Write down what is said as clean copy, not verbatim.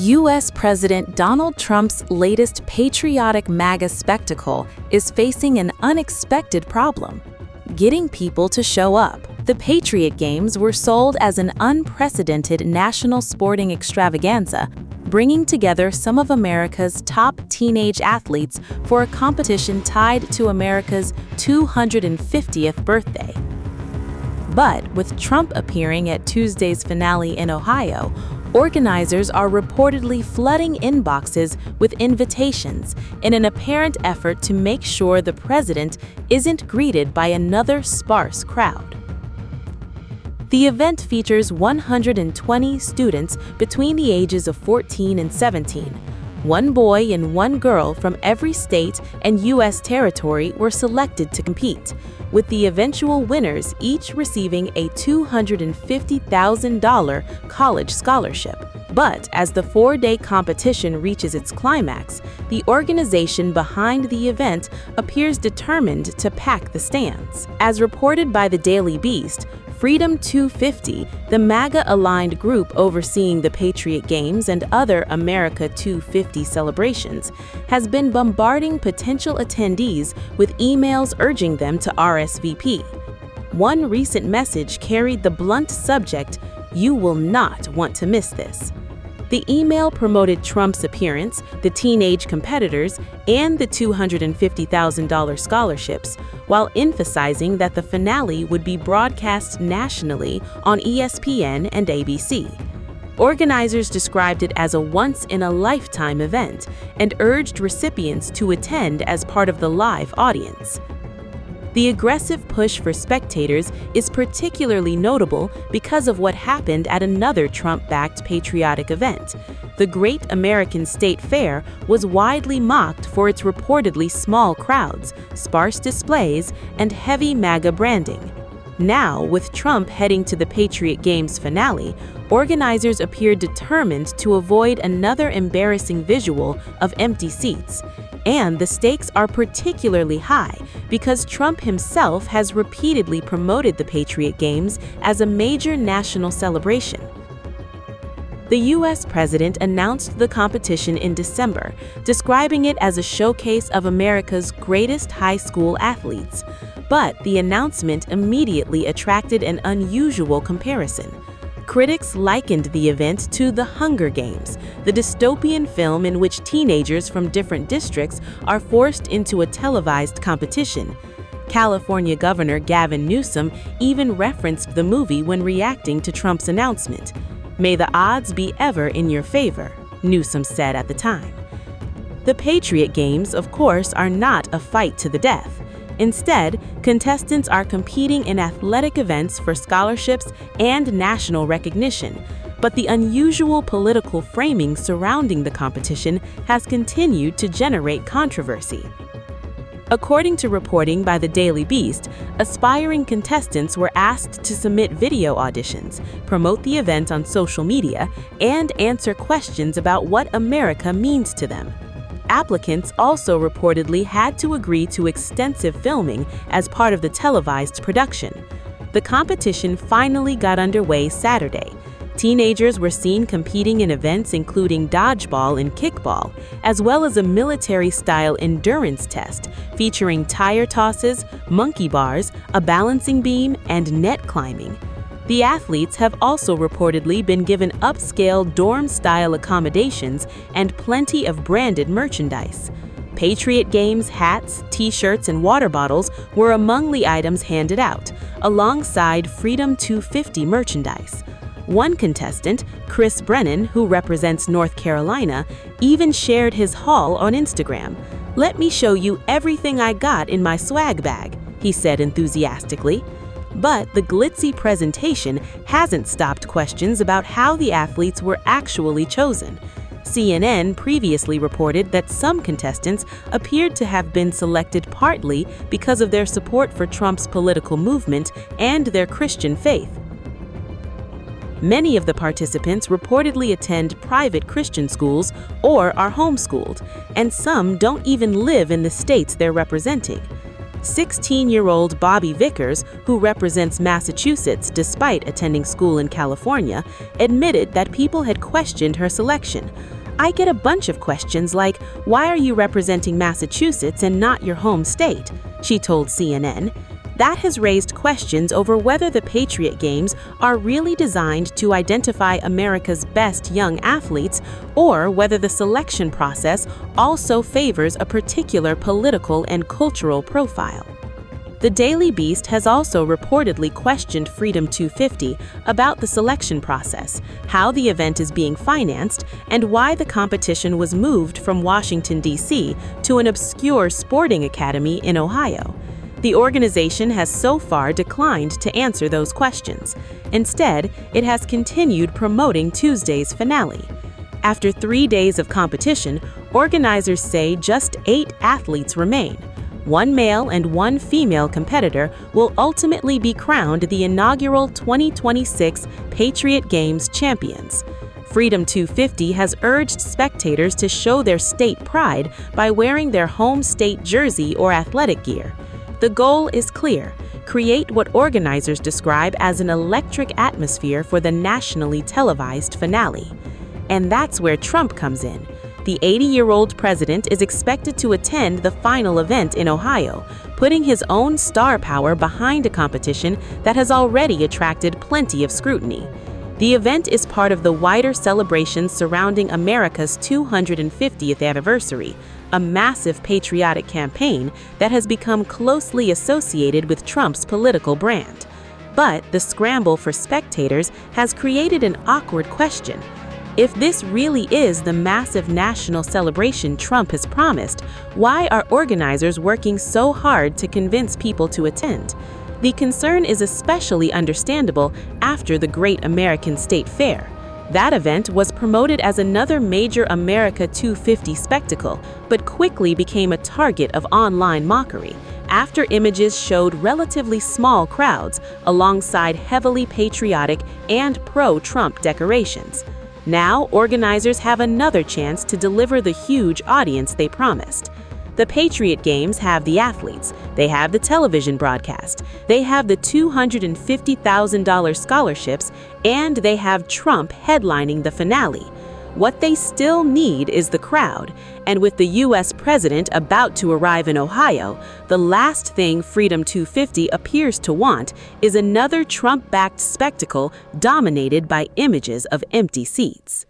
U.S. President Donald Trump's latest patriotic MAGA spectacle is facing an unexpected problem: getting people to show up. The Patriot Games were sold as an unprecedented national sporting extravaganza, bringing together some of America's top teenage athletes for a competition tied to America's 250th birthday. But with Trump appearing at Tuesday's finale in Ohio, organizers are reportedly flooding inboxes with invitations in an apparent effort to make sure the president isn't greeted by another sparse crowd. The event features 120 students between the ages of 14 and 17. One boy and one girl from every state and U.S. territory were selected to compete, with the eventual winners each receiving a $250,000 college scholarship. But as the four-day competition reaches its climax, the organization behind the event appears determined to pack the stands. As reported by the Daily Beast, Freedom 250, the MAGA-aligned group overseeing the Patriot Games and other America 250 celebrations, has been bombarding potential attendees with emails urging them to RSVP. One recent message carried the blunt subject, "You will not want to miss this." The email promoted Trump's appearance, the teenage competitors, and the $250,000 scholarships, while emphasizing that the finale would be broadcast nationally on ESPN and ABC. Organizers described it as a once-in-a-lifetime event and urged recipients to attend as part of the live audience. The aggressive push for spectators is particularly notable because of what happened at another Trump-backed patriotic event. The Great American State Fair was widely mocked for its reportedly small crowds, sparse displays, and heavy MAGA branding. Now, with Trump heading to the Patriot Games finale, organizers appear determined to avoid another embarrassing visual of empty seats. And the stakes are particularly high because Trump himself has repeatedly promoted the Patriot Games as a major national celebration. The U.S. president announced the competition in December, describing it as a showcase of America's greatest high school athletes. But the announcement immediately attracted an unusual comparison. Critics likened the event to The Hunger Games, the dystopian film in which teenagers from different districts are forced into a televised competition. California Governor Gavin Newsom even referenced the movie when reacting to Trump's announcement. "May the odds be ever in your favor," Newsom said at the time. The Patriot Games, of course, are not a fight to the death. Instead, contestants are competing in athletic events for scholarships and national recognition, but the unusual political framing surrounding the competition has continued to generate controversy. According to reporting by the Daily Beast, aspiring contestants were asked to submit video auditions, promote the event on social media, and answer questions about what America means to them. Applicants also reportedly had to agree to extensive filming as part of the televised production. The competition finally got underway Saturday. Teenagers were seen competing in events including dodgeball and kickball, as well as a military-style endurance test featuring tire tosses, monkey bars, a balancing beam, and net climbing. The athletes have also reportedly been given upscale dorm-style accommodations and plenty of branded merchandise. Patriot Games hats, t-shirts, and water bottles were among the items handed out, alongside Freedom 250 merchandise. One contestant, Chris Brennan, who represents North Carolina, even shared his haul on Instagram. "Let me show you everything I got in my swag bag," he said enthusiastically. But the glitzy presentation hasn't stopped questions about how the athletes were actually chosen. CNN previously reported that some contestants appeared to have been selected partly because of their support for Trump's political movement and their Christian faith. Many of the participants reportedly attend private Christian schools or are homeschooled, and some don't even live in the states they're representing. 16-year-old Bobby Vickers, who represents Massachusetts despite attending school in California, admitted that people had questioned her selection. "I get a bunch of questions like, why are you representing Massachusetts and not your home state?" she told CNN. That has raised questions over whether the Patriot Games are really designed to identify America's best young athletes, or whether the selection process also favors a particular political and cultural profile. The Daily Beast has also reportedly questioned Freedom 250 about the selection process, how the event is being financed, and why the competition was moved from Washington, D.C. to an obscure sporting academy in Ohio. The organization has so far declined to answer those questions. Instead, it has continued promoting Tuesday's finale. After 3 days of competition, organizers say just 8 athletes remain. 1 male and 1 female competitor will ultimately be crowned the inaugural 2026 Patriot Games champions. Freedom 250 has urged spectators to show their state pride by wearing their home state jersey or athletic gear. The goal is clear: create what organizers describe as an electric atmosphere for the nationally televised finale. And that's where Trump comes in. The 80-year-old president is expected to attend the final event in Ohio, putting his own star power behind a competition that has already attracted plenty of scrutiny. The event is part of the wider celebration surrounding America's 250th anniversary, a massive patriotic campaign that has become closely associated with Trump's political brand. But the scramble for spectators has created an awkward question. If this really is the massive national celebration Trump has promised, why are organizers working so hard to convince people to attend? The concern is especially understandable after the Great American State Fair. That event was promoted as another major America 250 spectacle, but quickly became a target of online mockery after images showed relatively small crowds alongside heavily patriotic and pro-Trump decorations. Now, organizers have another chance to deliver the huge audience they promised. The Patriot Games have the athletes, they have the television broadcast, they have the $250,000 scholarships, and they have Trump headlining the finale. What they still need is the crowd, and with the U.S. president about to arrive in Ohio, the last thing Freedom 250 appears to want is another Trump-backed spectacle dominated by images of empty seats.